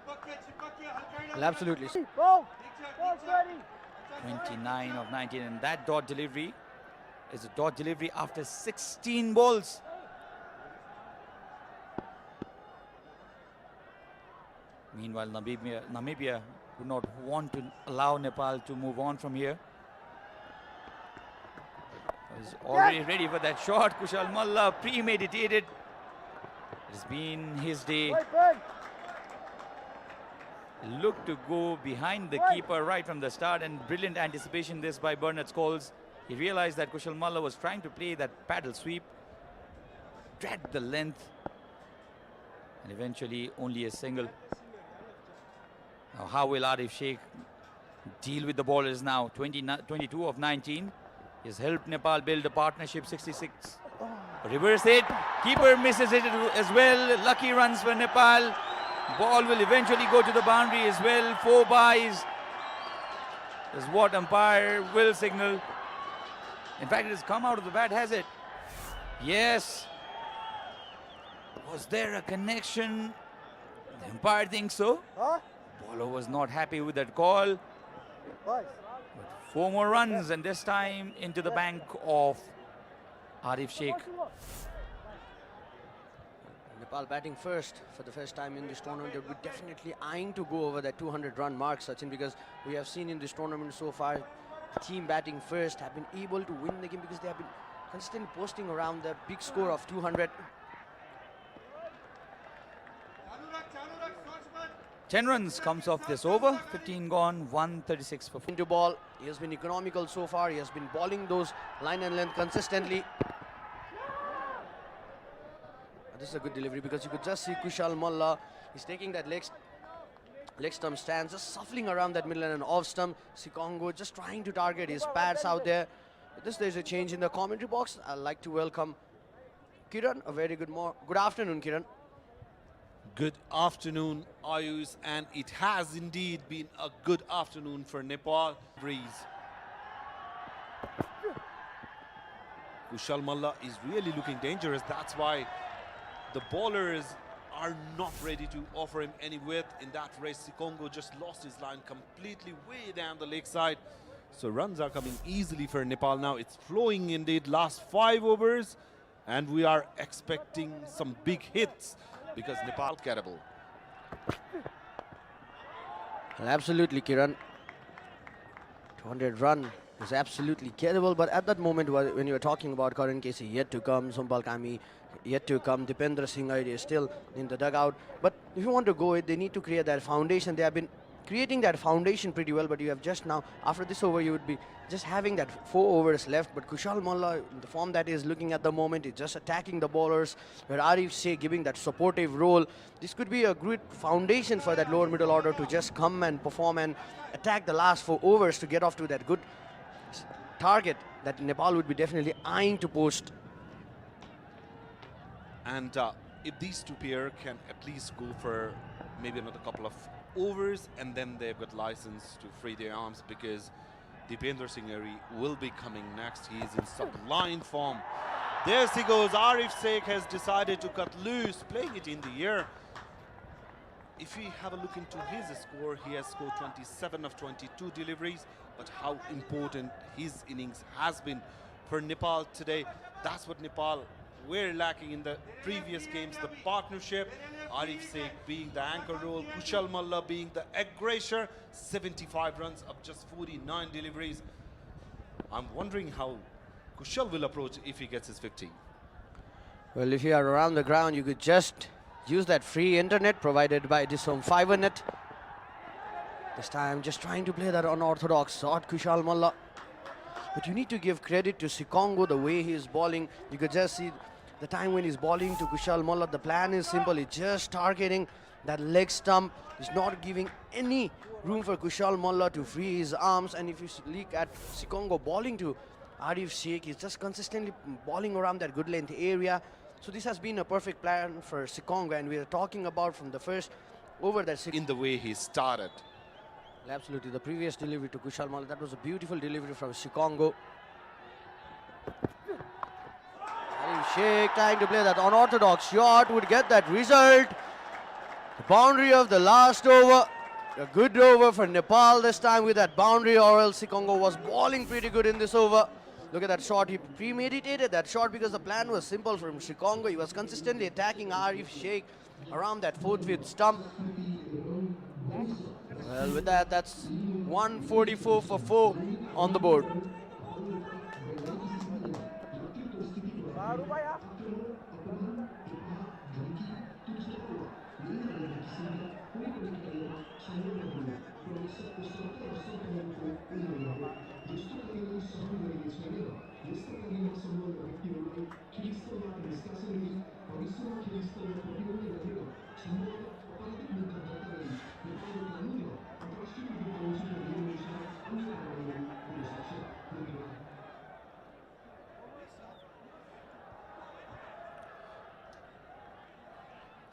Speaker 2: Well, absolutely.
Speaker 4: 29 of 19, and that dot delivery is a dot delivery after 16 balls. Meanwhile, Namibia would not want to allow Nepal to move on from here. Was already ready for that shot. Kushal Malla premeditated. It's been his day. Looked to go behind the keeper right from the start, and brilliant anticipation this by Bernard Scholes. He realized that Kushal Malla was trying to play that paddle sweep, dragged the length, and eventually only a single. Now how will Arif Sheikh deal with the bowlers now? 22 of 19. He has helped Nepal build a partnership. 66. Reverse hit. Keeper misses it as well. Lucky runs for Nepal. Ball will eventually go to the boundary as well. 4 byes is what umpire will signal. In fact, it has come out of the bat, has it? Yes. Was there a connection? The umpire thinks so. Bowler was not happy with that call. But 4 more runs, and this time into the bank of Arif Sheikh.
Speaker 2: Nepal batting first for the first time in this tournament. They'll be definitely eyeing to go over that 200-run mark, Sachin, because we have seen in this tournament so far, the team batting first have been able to win the game because they have been consistently posting around the big score of 200.
Speaker 4: 10 runs comes off this over. 15 gone, 136 for 4.
Speaker 2: Into ball, he has been economical so far. He has been bowling those line and length consistently. This is a good delivery because you could just see Kushal Malla. He's taking that leg stump stance, just shuffling around that middle and off stump. Sikongo just trying to target his pads out there. With this, there's a change in the commentary box. I'd like to welcome Kiran. A very good afternoon, Kiran.
Speaker 1: Good afternoon, Ayush, and it has indeed been a good afternoon for Nepal. Breeze. Kushal Malla is really looking dangerous. That's why the bowlers are not ready to offer him any width. In that race, Sikongo just lost his line completely way down the leg side. So runs are coming easily for Nepal now. It's flowing indeed. Last 5 overs, and we are expecting some big hits because Nepal gettable.
Speaker 2: Well, absolutely, Kiran. 200 run is absolutely gettable, but at that moment when you were talking about Karan Casey yet to come, Sompal Kami yet to come, Dipendra Singh is still in the dugout. But if you want to go it, they need to create that foundation. They have been creating that foundation pretty well, but you have just now, after this over, you would be just having that 4 overs left. But Kushal Malla, the form that he is looking at the moment, is just attacking the bowlers, where Arif Sheikh giving that supportive role. This could be a great foundation for that lower middle order to just come and perform and attack the last 4 overs to get off to that good target that Nepal would be definitely eyeing to post.
Speaker 1: And if these two pair can at least go for maybe another couple of overs, and then they've got license to free their arms, because Dipendra Singh will be coming next. He is in sublime form. There he goes. Arif Sheikh has decided to cut loose, playing it in the air. If we have a look into his score, he has scored 27 of 22 deliveries, but how important his innings has been for Nepal today. That's what Nepal were lacking in the previous games, the partnership. Arif Sheikh being the anchor role, Kushal Malla being the aggressor. 75 runs of just 49 deliveries. I'm wondering how Kushal will approach if he gets his 50.
Speaker 2: Well, if you are around the ground, you could just use that free internet provided by this home fiber net. This time just trying to play that unorthodox shot, Kushal Malla. But you need to give credit to Sikongo, the way he is bowling. You could just see the time when he's bowling to Kushal Malla. The plan is simple. He's just targeting that leg stump. He's not giving any room for Kushal Malla to free his arms. And if you look at Sikongo bowling to Arif Sheikh, he's just consistently bowling around that good length area. So this has been a perfect plan for Sikongo, and we are talking about from the first over that
Speaker 1: In the way he started.
Speaker 2: Absolutely, the previous delivery to Kushal Malla, that was a beautiful delivery from Sikongo. Arif Sheikh trying to play that unorthodox shot, would get that result. The boundary of the last over. A good over for Nepal this time with that boundary, or else Sikongo was bowling pretty good in this over. Look at that shot. He premeditated that shot because the plan was simple from Sikongo. He was consistently attacking Arif Sheikh around that 4th, 5th stump. Well, with that, that's 144 for 4 on the board.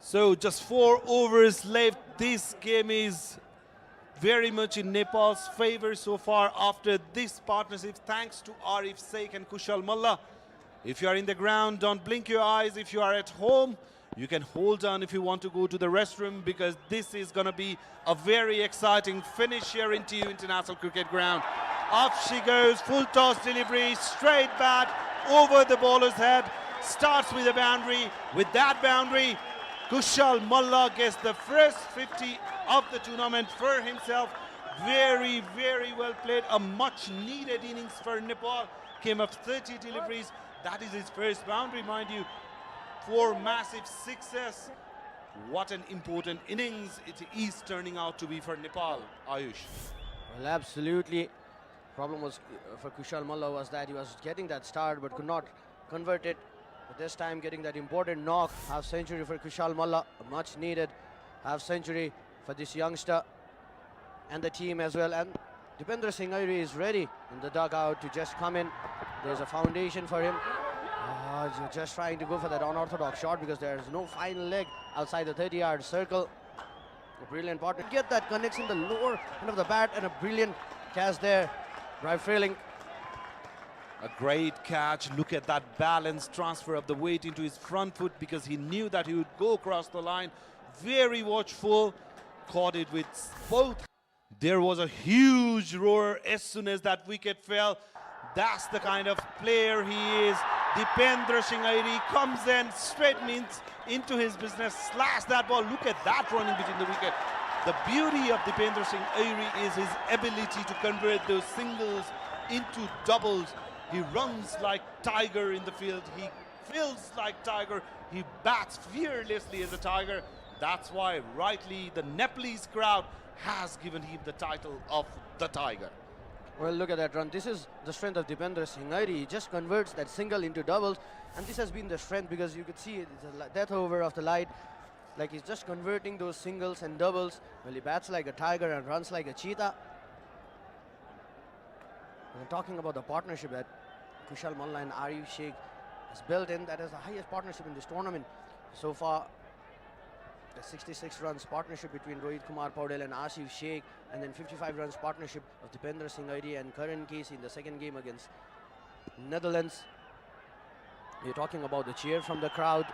Speaker 1: So just 4 overs left. This game is very much in Nepal's favor so far after this partnership, thanks to Arif Sheikh and Kushal Malla. If you are in the ground, don't blink your eyes. If you are at home, you can hold on if you want to go to the restroom, because this is going to be a very exciting finish here into International Cricket Ground. Off she goes, full toss delivery, straight bat, over the bowler's head, starts with a boundary. With that boundary, Kushal Malla gets the first 50 of the tournament for himself. Very, very well played. A much needed innings for Nepal. Came up 30 deliveries. That is his first boundary, mind you. 4 massive sixes. What an important innings it is turning out to be for Nepal, Ayush.
Speaker 2: Well, absolutely. Problem was for Kushal Malla was that he was getting that start but could not convert it. But this time getting that important knock, half century for Kushal Malla, a much needed half century for this youngster and the team as well. And Dipendra Singh Airi is ready in the dugout to just come in. There's a foundation for him. Just trying to go for that unorthodox shot because there's no final leg outside the 30-yard circle. A brilliant partner. Get that connects in the lower end of the bat and a brilliant catch there. Drive Frailing.
Speaker 1: A great catch. Look at that balanced transfer of the weight into his front foot because he knew that he would go across the line. Very watchful. Caught it with both. There was a huge roar as soon as that wicket fell. That's the kind of player he is. Dipendra Singh Airi comes in, straight means into his business, slash that ball. Look at that running between the wicket. The beauty of Dipendra Singh Airi is his ability to convert those singles into doubles. He runs like tiger in the field. He feels like tiger. He bats fearlessly as a tiger. That's why rightly the Nepalese crowd has given him the title of the tiger.
Speaker 2: Well, look at that run. This is the strength of Dipendra Singh Airi. He just converts that single into doubles. And this has been the strength because you could see it's a death over of the light. Like he's just converting those singles and doubles. Well, he bats like a tiger and runs like a cheetah. And talking about the partnership that Kushal Malla and Arif Sheikh has built in, that is the highest partnership in this tournament so far. The 66 runs partnership between Rohit Kumar Paudel and Asif Sheikh, and then 55 runs partnership of Dipendra Singh Airi and Karan Casey in the second game against Netherlands. You're talking about the cheer from the crowd.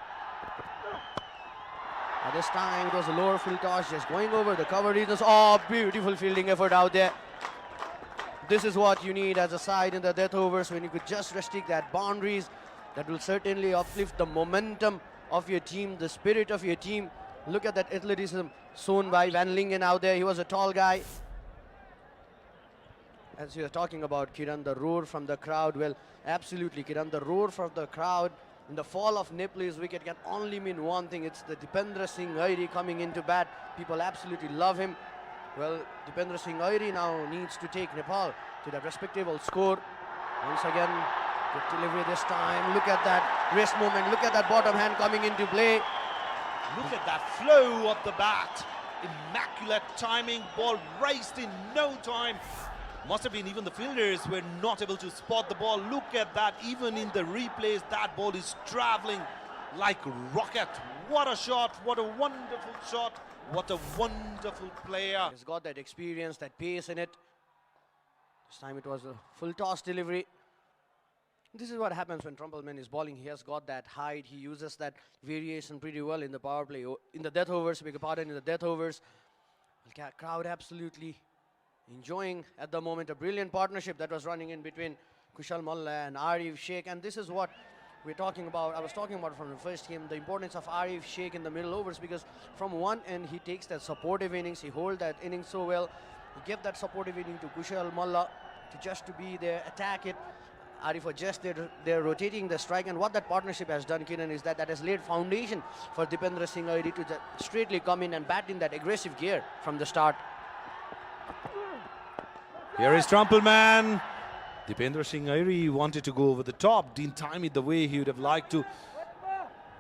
Speaker 2: At this time it was a lower field toss, just going over the cover regions. Oh, beautiful fielding effort out there. This is what you need as a side in the death overs, when you could just restrict that boundaries. That will certainly uplift the momentum of your team, the spirit of your team. Look at that athleticism shown by Van Lingen out there. He was a tall guy. As you were talking about, Kiran, the roar from the crowd. Well, absolutely, Kiran, the roar from the crowd in the fall of Nepalese wicket can only mean one thing. It's the Dipendra Singh Airi coming into bat. People absolutely love him. Well, Dipendra Singh Airi now needs to take Nepal to that respectable score. Once again, good delivery this time. Look at that wrist movement. Look at that bottom hand coming into play.
Speaker 1: Look at that flow of the bat. Immaculate timing. Ball raced in no time. Must have been even the fielders were not able to spot the ball. Look at that. Even in the replays, that ball is traveling like rocket. What a shot. What a wonderful shot. What a wonderful player.
Speaker 2: He's got that experience, that pace in it. This time it was a full toss delivery. This is what happens when Trumpelman is bowling. He has got that height. He uses that variation pretty well in the power play. In the death overs, beg your pardon, in the death overs. Crowd absolutely enjoying at the moment a brilliant partnership that was running in between Kushal Malla and Arif Sheikh. And this is what we're talking about. I was talking about from the first game, the importance of Arif Sheikh in the middle overs, because from one end he takes that supportive innings. He holds that innings so well. He gave that supportive inning to Kushal Malla to be there, attack it. Arif was just they're rotating the strike, and what that partnership has done, Kiran, is that has laid foundation for Dipendra Singh Airi to straightly come in and bat in that aggressive gear from the start.
Speaker 1: Here is Trumpelman. Dipendra Singh Airi wanted to go over the top, didn't time it the way he would have liked to.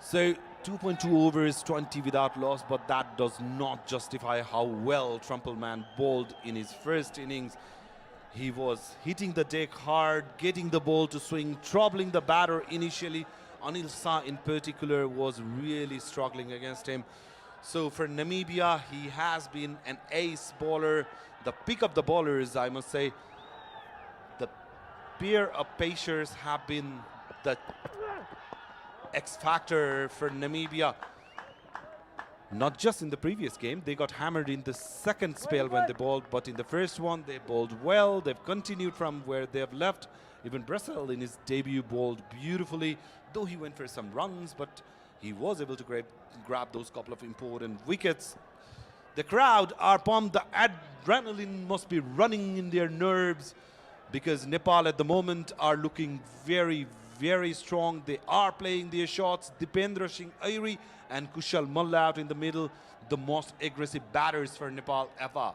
Speaker 1: So 2.2 overs, 20 without loss, but that does not justify how well Trumpelman bowled in his first innings. He was hitting the deck hard, getting the ball to swing, troubling the batter initially. Anil Shah in particular was really struggling against him. So for Namibia, he has been an ace bowler. The pick of the bowlers, I must say, the pair of Pacers have been the X factor for Namibia. Not just in the previous game, they got hammered in the second spell when they bowled, but in the first one they bowled well. They've continued from where they've left. Even Brazil in his debut bowled beautifully, though he went for some runs, but he was able to grab those couple of important wickets. The crowd are pumped. The adrenaline must be running in their nerves because Nepal at the moment are looking very, very strong. They are playing their shots. Dipendra Singh Airi and Kushal Malla out in the middle, the most aggressive batters for Nepal ever.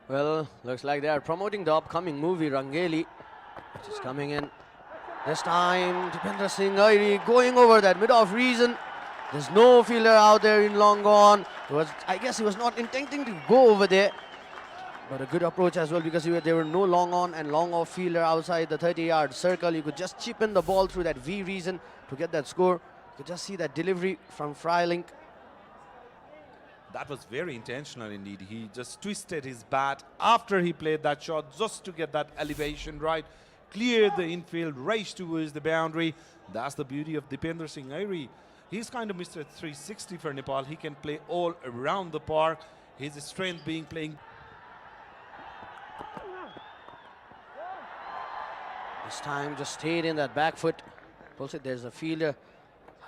Speaker 2: Well, looks like they are promoting the upcoming movie Rangeli, which is coming in. This time, Dipendra Singh Airi going over that mid-off region. There's no fielder out there in long on. I guess he was not intending to go over there. But a good approach as well because there were no long on and long off fielder outside the 30-yard circle. You could just chip in the ball through that V region to get that score. You could just see that delivery from Freilink.
Speaker 1: That was very intentional indeed. He just twisted his bat after he played that shot just to get that elevation right. Cleared the infield, raced towards the boundary. That's the beauty of Dipendra Singh Airi. He's kind of Mr. 360 for Nepal. He can play all around the park. His strength being playing.
Speaker 2: This time just stayed in that back foot. Also, there's a fielder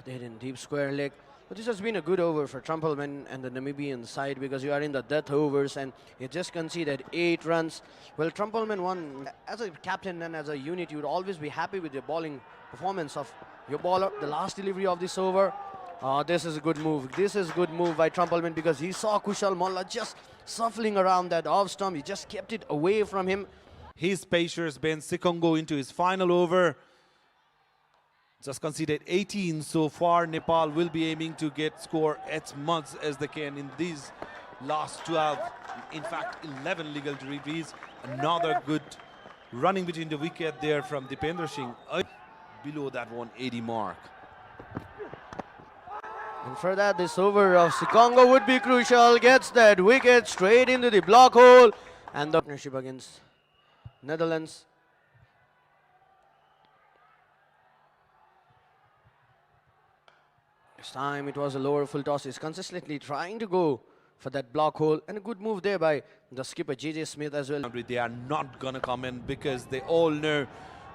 Speaker 2: there in deep square leg. But this has been a good over for Trumpelman and the Namibian side because you are in the death overs and you just conceded 8 runs. Well, Trumpelman won. As a captain and as a unit, you would always be happy with the bowling performance of your bowler. The last delivery of this over. This is a good move. This is a good move by Trumpelman because he saw Kushal Malla just shuffling around that off stump. He just kept it away from him.
Speaker 1: His Pacers Ben Sikongo into his final over. Just conceded 18 so far. Nepal will be aiming to get score as much as they can in these last 12, in fact 11 legal deliveries. Another good running between the wicket there from Dipendra Singh below that 180 mark.
Speaker 2: And for that, this over of Sikongo would be crucial. Gets that wicket straight into the block hole. And the partnership against Netherlands. This time it was a lower full toss. He's consistently trying to go for that block hole. And a good move there by the skipper, J.J. Smith as well.
Speaker 1: They are not going to come in because they all know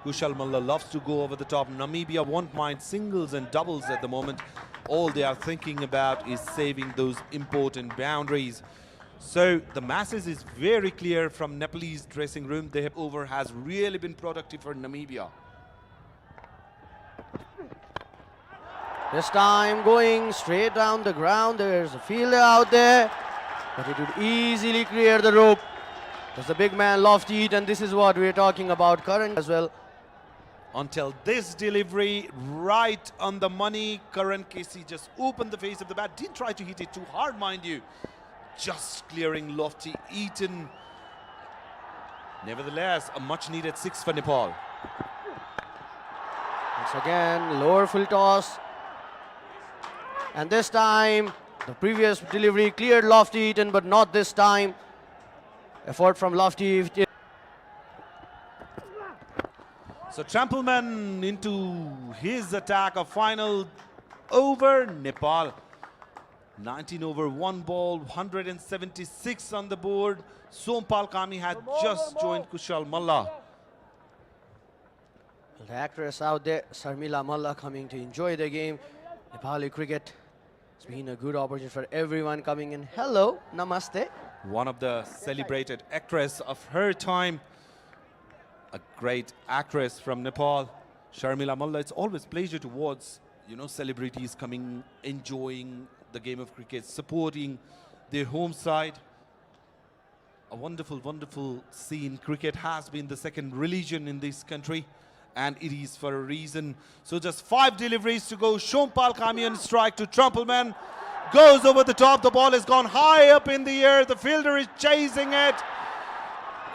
Speaker 1: Kushal Malla loves to go over the top. Namibia won't mind singles and doubles at the moment. All they are thinking about is saving those important boundaries. So the message is very clear from Nepalese dressing room. Their over has really been productive for Namibia.
Speaker 2: This time going straight down the ground. There's a fielder out there, but it would easily clear the rope. There's a big man lofty, and this is what we're talking about current as well.
Speaker 1: Until this delivery, right on the money, Karan Casey just opened the face of the bat. Didn't try to hit it too hard, mind you. Just clearing lofty Eaton. Nevertheless, a much needed 6 for Nepal.
Speaker 2: Once again, lower full toss. And this time, the previous delivery cleared Lofty Eaton, but not this time. Effort from Lofty Eaton.
Speaker 1: So Trampleman into his attack of final over Nepal. 19 over 1 ball, 176 on the board. Sompal Kami had just joined Kushal Malla.
Speaker 2: The actress out there, Sarmila Malla, coming to enjoy the game. Nepali cricket. It's been a good opportunity for everyone coming in. Hello, namaste.
Speaker 1: One of the celebrated actress of her time. A great actress from Nepal, Sharmila Malla. It's always pleasure to watch, celebrities coming, enjoying the game of cricket, supporting their home side. A wonderful, wonderful scene. Cricket has been the second religion in this country, and it is for a reason. So just 5 deliveries to go. Shompal Kami on strike to Trumpelman. Goes over the top. The ball has gone high up in the air. The fielder is chasing it.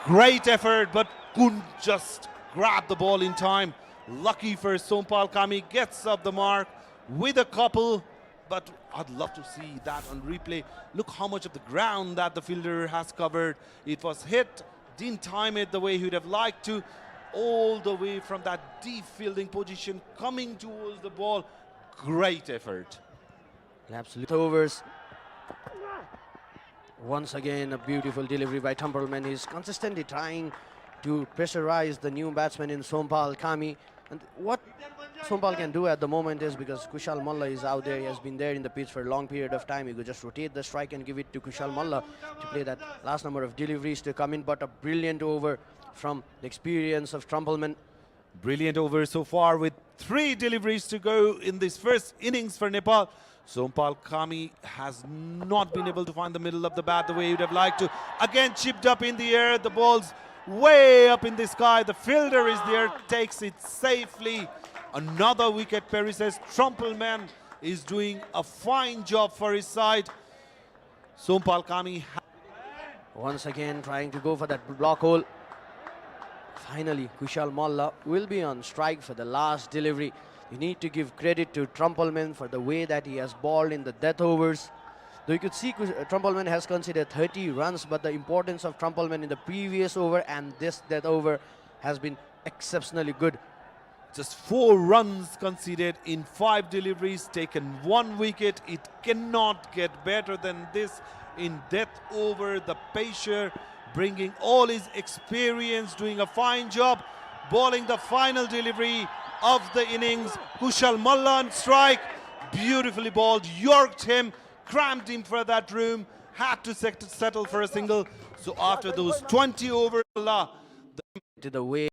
Speaker 1: Great effort, but couldn't just grab the ball in time. Lucky for Sompal Kami, gets up the mark with a couple, but I'd love to see that on replay. Look how much of the ground that the fielder has covered. It was hit, didn't time it the way he would have liked to, all the way from that deep fielding position, coming towards the ball. Great effort.
Speaker 2: Absolute overs. Once again, a beautiful delivery by Templeman. He's consistently trying to pressurize the new batsman in Sompal Kami. And what Sompal can do at the moment is, because Kushal Malla is out there, he has been there in the pitch for a long period of time, he could just rotate the strike and give it to Kushal Malla to play that last number of deliveries to come in. But a brilliant over from the experience of Trumpleman.
Speaker 1: Brilliant over so far with 3 deliveries to go in this first innings for Nepal. Sompal Kami has not been able to find the middle of the bat the way he would have liked to. Again chipped up in the air, the ball's way up in the sky. The fielder is there, takes it safely. Another wicket, Perry says. Trumpleman is doing a fine job for his side. Sompal Kami.
Speaker 2: Once again trying to go for that block hole. Finally, Kushal Malla will be on strike for the last delivery. You need to give credit to Trumpleman for the way that he has bowled in the death overs. Though you could see Trumpleman has conceded 30 runs, but the importance of Trumpleman in the previous over and this death over has been exceptionally good.
Speaker 1: Just 4 runs conceded in 5 deliveries, taken 1 wicket. It cannot get better than this in death over. The pacer bringing all his experience, doing a fine job, bowling the final delivery of the innings. Kushal Malla on strike, beautifully bowled, yorked him, cramped him for that room, had to settle for a single. So after those 20 overs,
Speaker 2: To the way